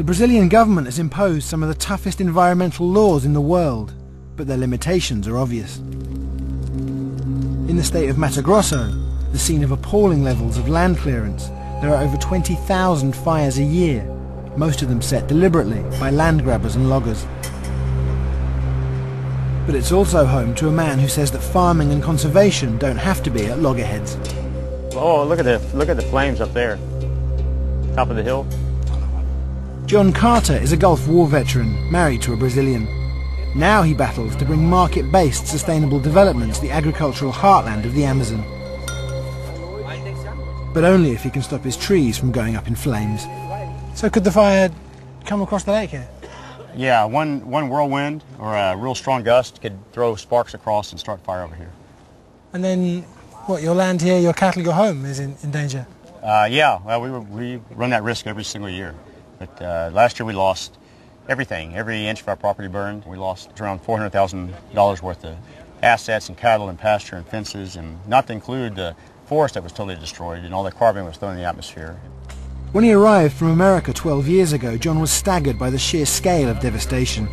The Brazilian government has imposed some of the toughest environmental laws in the world, but their limitations are obvious. In the state of Mato Grosso, the scene of appalling levels of land clearance, there are over 20,000 fires a year, most of them set deliberately by land grabbers and loggers. But it's also home to a man who says that farming and conservation don't have to be at loggerheads. Oh, look at the flames up there, top of the hill. John Carter is a Gulf War veteran, married to a Brazilian. Now he battles to bring market-based sustainable development to the agricultural heartland of the Amazon. But only if he can stop his trees from going up in flames. So could the fire come across the lake here? Yeah, one whirlwind or a real strong gust could throw sparks across and start fire over here. And then, what, your land here, your cattle, your home is in danger? Yeah, well, we run that risk every single year. But last year we lost everything. Every inch of our property burned. We lost around $400,000 worth of assets and cattle and pasture and fences, and not to include the forest that was totally destroyed and all the carbon was thrown in the atmosphere. When he arrived from America 12 years ago, John was staggered by the sheer scale of devastation.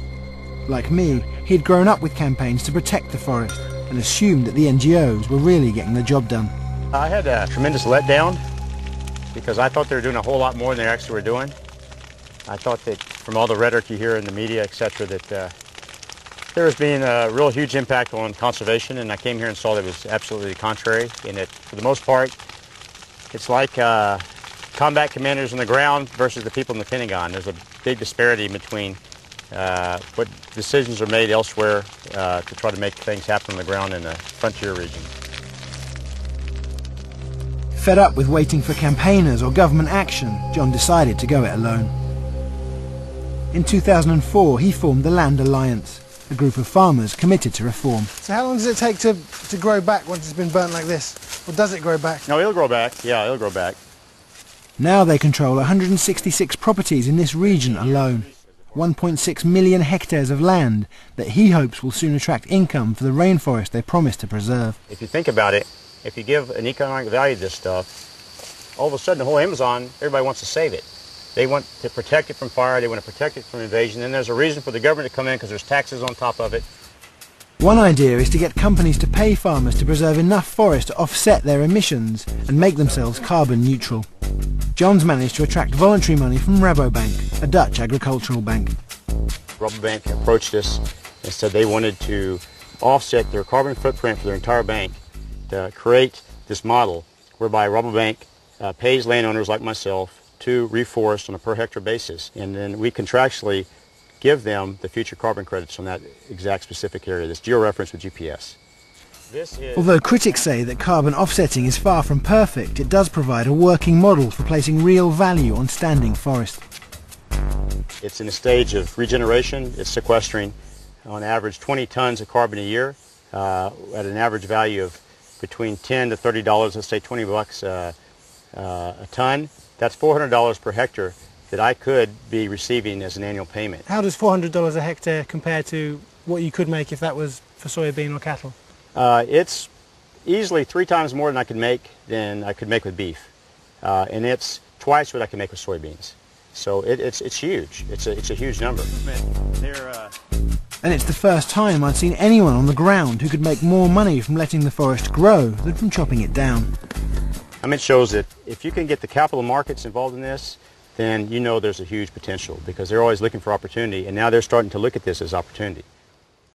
Like me, he had grown up with campaigns to protect the forest and assumed that the NGOs were really getting the job done. I had a tremendous letdown because I thought they were doing a whole lot more than they actually were doing. I thought that from all the rhetoric you hear in the media, etc., that there was being a real huge impact on conservation, and I came here and saw that it was absolutely the contrary, and that for the most part, it's like combat commanders on the ground versus the people in the Pentagon. There's a big disparity between what decisions are made elsewhere to try to make things happen on the ground in the frontier region. Fed up with waiting for campaigners or government action, John decided to go it alone. In 2004, he formed the Land Alliance, a group of farmers committed to reform. So how long does it take to grow back once it's been burnt like this? Or does it grow back? No, it'll grow back. Yeah, it'll grow back. Now they control 166 properties in this region alone, 1.6 million hectares of land that he hopes will soon attract income for the rainforest they promised to preserve. If you think about it, if you give an economic value to this stuff, all of a sudden the whole Amazon, everybody wants to save it. They want to protect it from fire, they want to protect it from invasion, and there's a reason for the government to come in because there's taxes on top of it. One idea is to get companies to pay farmers to preserve enough forest to offset their emissions and make themselves carbon neutral. John's managed to attract voluntary money from Rabobank, a Dutch agricultural bank. Rabobank approached us and said they wanted to offset their carbon footprint for their entire bank to create this model whereby Rabobank pays landowners like myself to reforest on a per hectare basis, and then we contractually give them the future carbon credits on that exact specific area, this georeference with GPS. Although critics say that carbon offsetting is far from perfect, it does provide a working model for placing real value on standing forest. It's in a stage of regeneration. It's sequestering on average 20 tons of carbon a year at an average value of between $10 to $30, let's say 20 bucks a ton. That's $400 per hectare that I could be receiving as an annual payment. How does $400 a hectare compare to what you could make if that was for soybean or cattle? It's easily 3 times more than I could make with beef, and it's twice what I can make with soybeans. So it's huge. It's a huge number. And it's the first time I'd seen anyone on the ground who could make more money from letting the forest grow than from chopping it down. I mean, it shows that if you can get the capital markets involved in this, then you know there's a huge potential because they're always looking for opportunity, and now they're starting to look at this as opportunity.